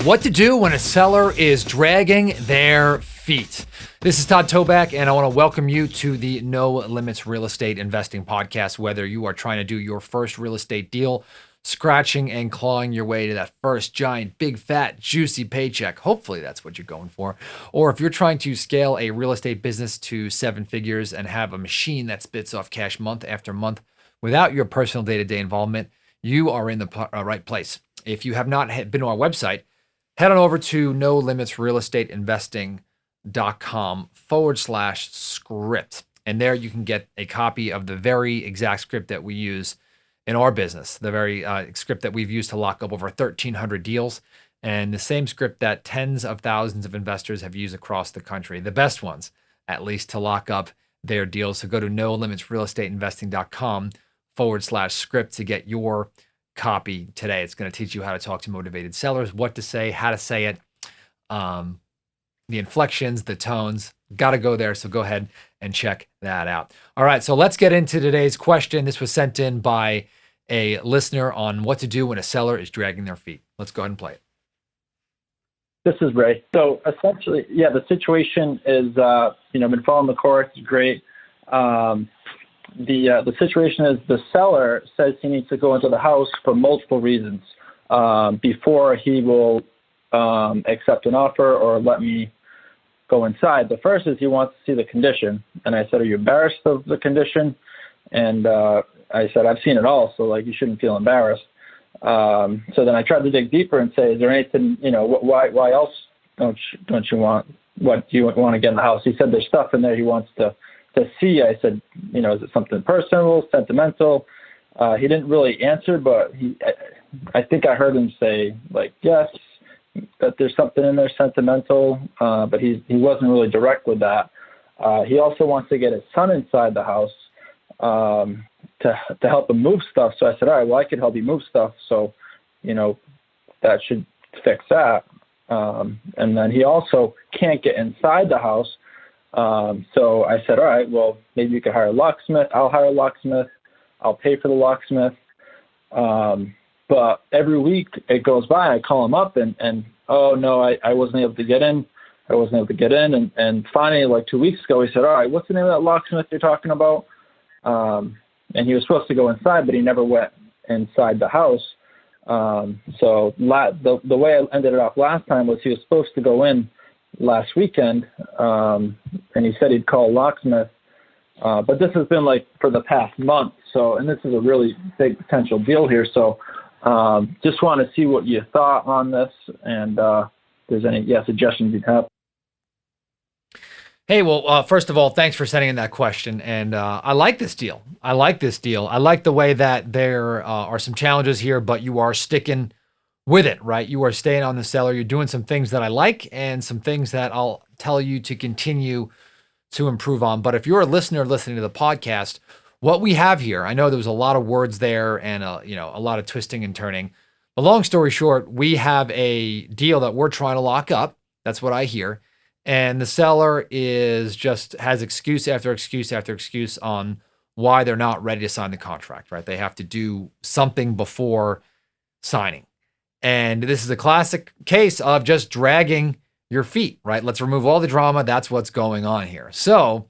What to do when a seller is dragging their feet. This is Todd Toback, and I want to welcome you to the No Limits Real Estate Investing Podcast. Whether you are trying to do your first real estate deal, scratching and clawing your way to that first giant, big, fat, juicy paycheck. Hopefully that's what you're going for. Or if you're trying to scale a real estate business to 7 figures and have a machine that spits off cash month after month without your personal day-to-day involvement, you are in the right place. If you have not been to our website, head on over to nolimitsrealestateinvesting.com/script. And there you can get a copy of the very exact script that we use in our business, the very script that we've used to lock up over 1,300 deals, and the same script that tens of thousands of investors have used across the country, the best ones, at least, to lock up their deals. So go to nolimitsrealestateinvesting.com/script to get your copy today. It's going to teach you how to talk to motivated sellers, what to say, how to say it, the inflections, the tones. Got to go there. So go ahead and check that out. All right. So let's get into today's question. This was sent in by a listener on what to do when a seller is dragging their feet. Let's go ahead and play it. This is Ray. So essentially, the situation is, been following the course. It's great. The situation is the seller says he needs to go into the house for multiple reasons before he will accept an offer or let me go inside. The first is he wants to see the condition. And I said, are you embarrassed of the condition? And I said, I've seen it all, so you shouldn't feel embarrassed. So then I tried to dig deeper and say, is there anything, why else don't you want, what do you want to get in the house? He said there's stuff in there he wants to see. I said, is it something personal, sentimental? He didn't really answer, but I think I heard him say yes, that there's something in there sentimental, but he wasn't really direct with that. He also wants to get his son inside the house to help him move stuff. So I said, all right, well, I could help you move stuff. So, that should fix that. And then he also can't get inside the house. So I said, all right, well, maybe you could hire a locksmith. I'll hire a locksmith. I'll pay for the locksmith. But every week it goes by, I call him up and oh no, I wasn't able to get in. And finally, 2 weeks ago, he said, all right, what's the name of that locksmith you're talking about? And he was supposed to go inside, but he never went inside the house. So the way I ended it off last time was he was supposed to go in last weekend, and he said he'd call a locksmith. But this has been for the past month. So, and this is a really big potential deal here. So, just want to see what you thought on this, and if there's any suggestions you'd have. Hey, well, first of all, thanks for sending in that question. And I like this deal. I like the way that there are some challenges here, but you are sticking with it, right? You are staying on the seller. You're doing some things that I like and some things that I'll tell you to continue to improve on. But if you're a listener listening to the podcast, what we have here, I know there was a lot of words there and a lot of twisting and turning. But long story short, we have a deal that we're trying to lock up. That's what I hear. And the seller has excuse after excuse after excuse on why they're not ready to sign the contract, right? They have to do something before signing. And this is a classic case of just dragging your feet, right? Let's remove all the drama. That's what's going on here. So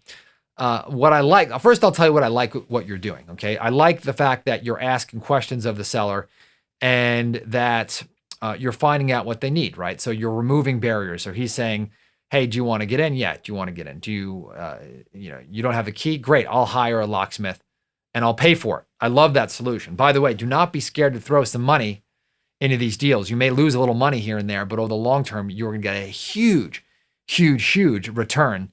what I like, first I'll tell you what I like what you're doing, okay? I like the fact that you're asking questions of the seller and that you're finding out what they need, right? So you're removing barriers. So he's saying, hey, do you want to get in? Yeah, do you want to get in? Do you, you don't have a key? Great, I'll hire a locksmith and I'll pay for it. I love that solution. By the way, do not be scared to throw some money into these deals. You may lose a little money here and there, but over the long term, you're going to get a huge, huge, huge return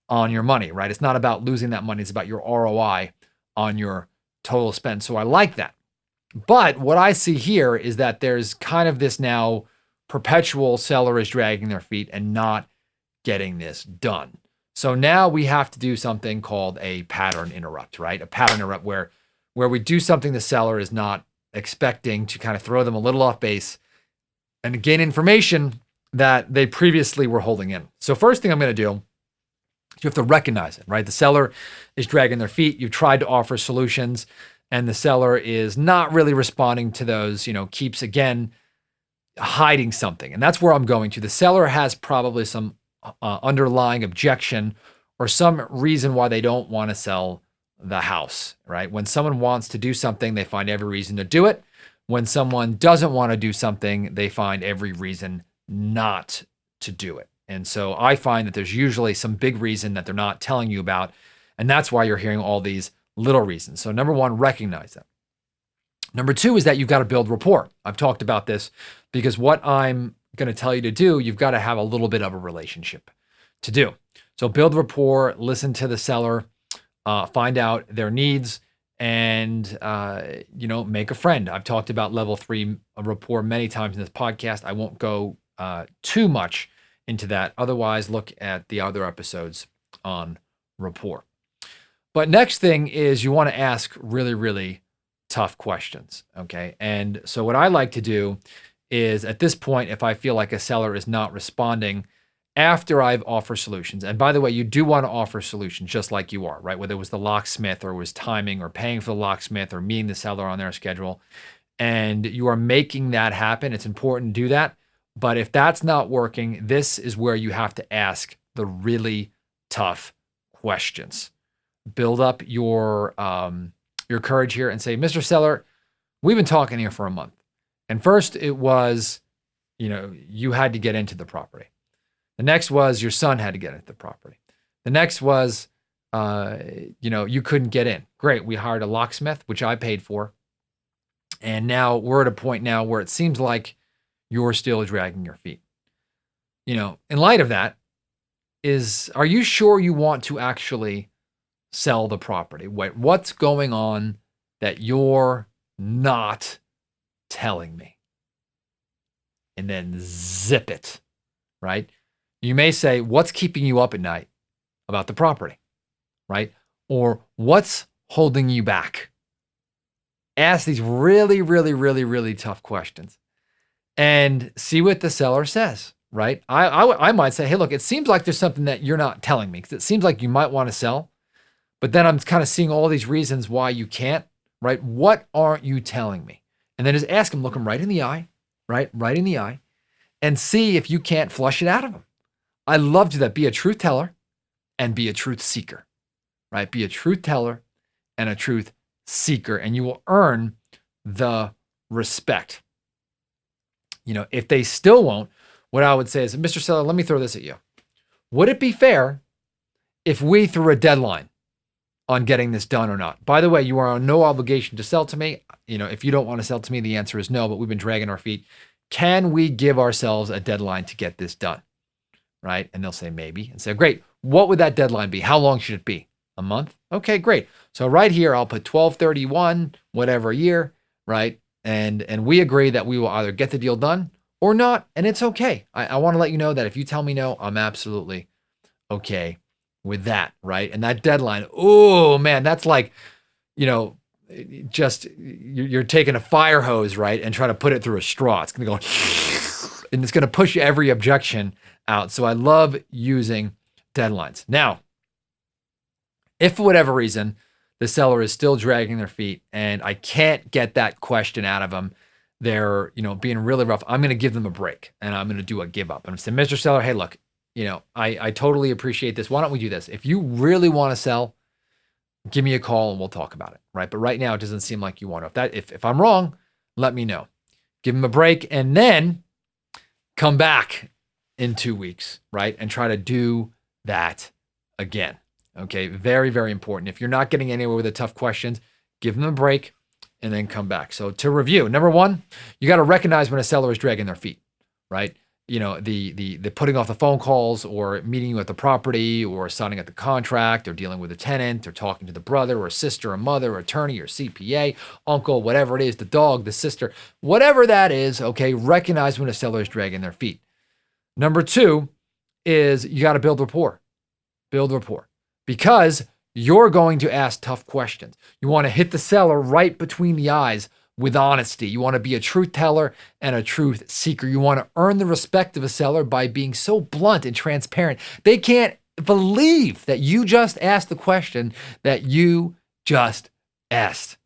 on your money, right? It's not about losing that money. It's about your ROI on your total spend. So I like that. But what I see here is that there's kind of this now perpetual seller is dragging their feet and not getting this done. So now we have to do something called a pattern interrupt, right? A pattern interrupt where we do something the seller is not expecting, to kind of throw them a little off base and gain information that they previously were holding in. So first thing I'm going to do, you have to recognize it, right? The seller is dragging their feet. You've tried to offer solutions and the seller is not really responding to those, keeps again hiding something. And that's where I'm going to. The seller has probably some underlying objection or some reason why they don't want to sell the house, right? When someone wants to do something, they find every reason to do it. When someone doesn't want to do something, they find every reason not to do it. And so I find that there's usually some big reason that they're not telling you about. And that's why you're hearing all these little reasons. So number one, recognize that. Number two is that you've got to build rapport. I've talked about this because what I'm going to tell you to do, you've got to have a little bit of a relationship to do. So build rapport, listen to the seller, find out their needs, and make a friend. I've talked about level 3 rapport many times in this podcast. I won't go too much into that. Otherwise, look at the other episodes on rapport. But next thing is you want to ask really, really tough questions. Okay. And so what I like to do is at this point, if I feel like a seller is not responding after I've offered solutions, and by the way, you do want to offer solutions just like you are, right? Whether it was the locksmith or it was timing or paying for the locksmith or meeting the seller on their schedule, and you are making that happen, it's important to do that. But if that's not working, this is where you have to ask the really tough questions. Build up your courage here and say, Mr. Seller, we've been talking here for a month. And first it was, you had to get into the property. The next was your son had to get into the property. The next was, you couldn't get in. Great. We hired a locksmith, which I paid for. And now we're at a point now where it seems like you're still dragging your feet. In light of that are you sure you want to actually sell the property? What's going on that you're not telling me? And then zip it, right? You may say, what's keeping you up at night about the property, right? Or what's holding you back? Ask these really, really, really, really tough questions and see what the seller says, right? I might say, hey, look, it seems like there's something that you're not telling me because it seems like you might want to sell, but then I'm kind of seeing all these reasons why you can't, right? What aren't you telling me? And then just ask them, look them right in the eye, right? Right in the eye, and see if you can't flush it out of them. I love to do that. Be a truth teller and be a truth seeker, right? Be a truth teller and a truth seeker, and you will earn the respect. If they still won't, what I would say is, Mr. Seller, let me throw this at you. Would it be fair if we threw a deadline on getting this done or not? By the way, you are on no obligation to sell to me. If you don't want to sell to me, the answer is no, but we've been dragging our feet. Can we give ourselves a deadline to get this done? Right? And they'll say maybe, and say, great. What would that deadline be? How long should it be? A month? Okay, great. So right here, I'll put 12/31, whatever year, right? And we agree that we will either get the deal done or not, and it's okay. I want to let you know that if you tell me no, I'm absolutely okay with that, right? And that deadline, oh man, that's like, just you're taking a fire hose, right, and trying to put it through a straw. It's going to go, and it's going to push every objection out. So I love using deadlines. Now, if for whatever reason the seller is still dragging their feet and I can't get that question out of them, they're being really rough, I'm going to give them a break and I'm going to do a give up. And I'm saying, Mr. Seller, hey, look, I totally appreciate this. Why don't we do this? If you really want to sell, give me a call and we'll talk about it, right? But right now it doesn't seem like you want to. If I'm wrong, let me know. Give them a break and then come back in 2 weeks, right? And try to do that again. Okay, very, very important. If you're not getting anywhere with the tough questions, give them a break and then come back. So to review, number one, you got to recognize when a seller is dragging their feet, right? The putting off the phone calls or meeting you at the property or signing at the contract or dealing with a tenant or talking to the brother or sister or mother or attorney or CPA, uncle, whatever it is, the dog, the sister, whatever that is, okay, recognize when a seller is dragging their feet. Number two is you got to build rapport. Build rapport. Because you're going to ask tough questions. You want to hit the seller right between the eyes with honesty. You want to be a truth teller and a truth seeker. You want to earn the respect of a seller by being so blunt and transparent. They can't believe that you just asked the question that you just asked.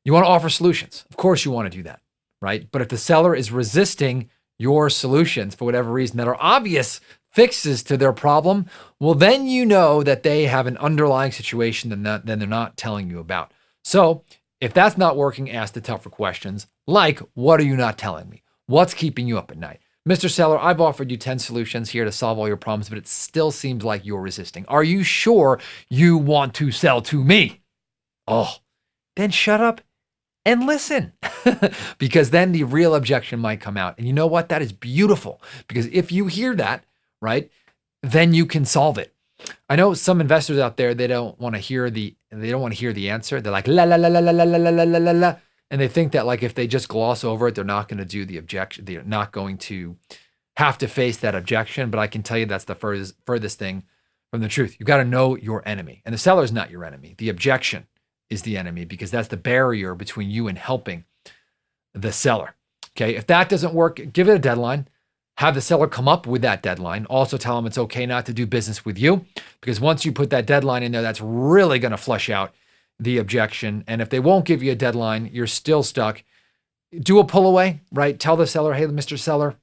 You want to offer solutions. Of course you want to do that, right? But if the seller is resisting your solutions for whatever reason that are obvious fixes to their problem, well, then you know that they have an underlying situation that they're not telling you about. So if that's not working, ask the tougher questions like, what are you not telling me? What's keeping you up at night? Mr. Seller, I've offered you 10 solutions here to solve all your problems, but it still seems like you're resisting. Are you sure you want to sell to me? Oh, then shut up and listen, because then the real objection might come out. And you know what? That is beautiful, because if you hear that, right, then you can solve it. I know some investors out there, they don't want to hear the answer. They're like, la, la, la, la, la, la, la, la, la, la, la. And they think that like if they just gloss over it, they're not going to do the objection. They're not going to have to face that objection. But I can tell you that's the furthest thing from the truth. You got to know your enemy. And the seller is not your enemy. The objection is the enemy, because that's the barrier between you and helping the seller. Okay. If that doesn't work, give it a deadline. Have the seller come up with that deadline. Also tell them it's okay not to do business with you, because once you put that deadline in there, that's really going to flush out the objection. And if they won't give you a deadline, you're still stuck. Do a pull away, right? Tell the seller, hey, Mr. Seller,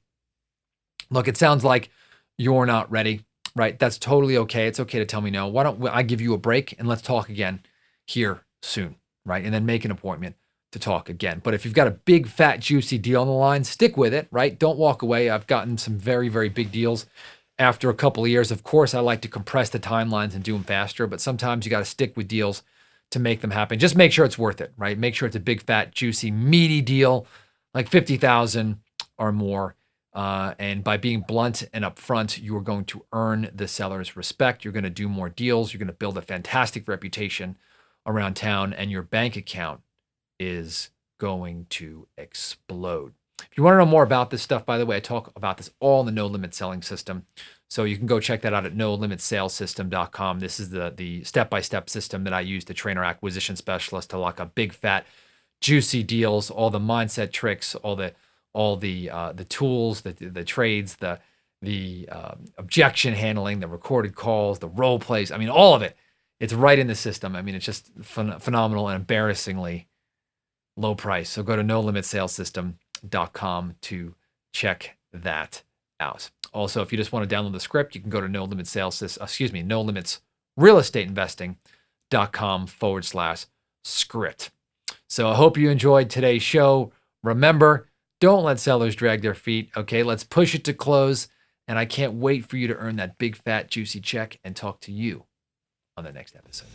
look, it sounds like you're not ready, right? That's totally okay. It's okay to tell me no. Why don't I give you a break and let's talk again here soon, right? And then make an appointment to talk again. But if you've got a big, fat, juicy deal on the line, stick with it, right? Don't walk away. I've gotten some very, very big deals after a couple of years. Of course, I like to compress the timelines and do them faster, but sometimes you got to stick with deals to make them happen. Just make sure it's worth it, right? Make sure it's a big, fat, juicy, meaty deal, like 50,000 or more. And by being blunt and upfront, you are going to earn the seller's respect. You're going to do more deals. You're going to build a fantastic reputation around town, and your bank account is going to explode. If you want to know more about this stuff, by the way, I talk about this all in the No Limit Selling System. So you can go check that out at nolimitsalessystem.com. This is the step-by-step system that I use to train our acquisition specialists to lock up big, fat, juicy deals, all the mindset tricks, all the tools, the trades, the objection handling, the recorded calls, the role plays. I mean, all of it. It's right in the system. I mean, it's just phenomenal and embarrassingly low price. So go to nolimitsalessystem.com to check that out. Also, if you just want to download the script, you can go to nolimitrealestateinvesting.com/script. So I hope you enjoyed today's show. Remember, don't let sellers drag their feet. Okay, let's push it to close. And I can't wait for you to earn that big, fat, juicy check and talk to you on the next episode.